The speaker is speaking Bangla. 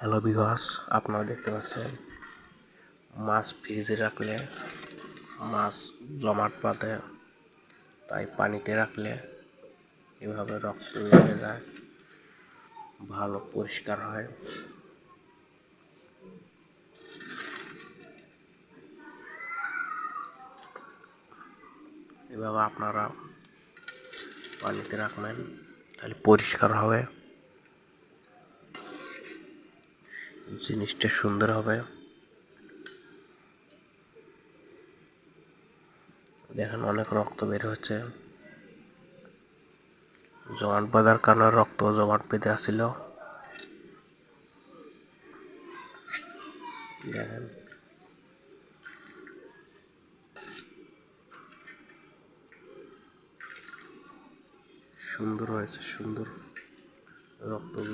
হ্যালো ভিউয়ার্স, আপনারা দেখতে পাচ্ছেন মাছ ফ্রিজে রাখলে মাছ জমাট বাঁধে, তাই পানিতে রাখলে এভাবে রক্ত বেরিয়ে যায়, ভালো পরিষ্কার হয়। এভাবে আপনারা পানিতে রাখবেন, তাহলে পরিষ্কার হবে, জিনিসটা সুন্দর হবে। দেখেন অনেক রক্ত বের হচ্ছে, জমাট বাঁধার কারণে রক্ত জমাট বেঁধে আসছিল। দেখেন সুন্দর হয়েছে, সুন্দর রক্তগুলো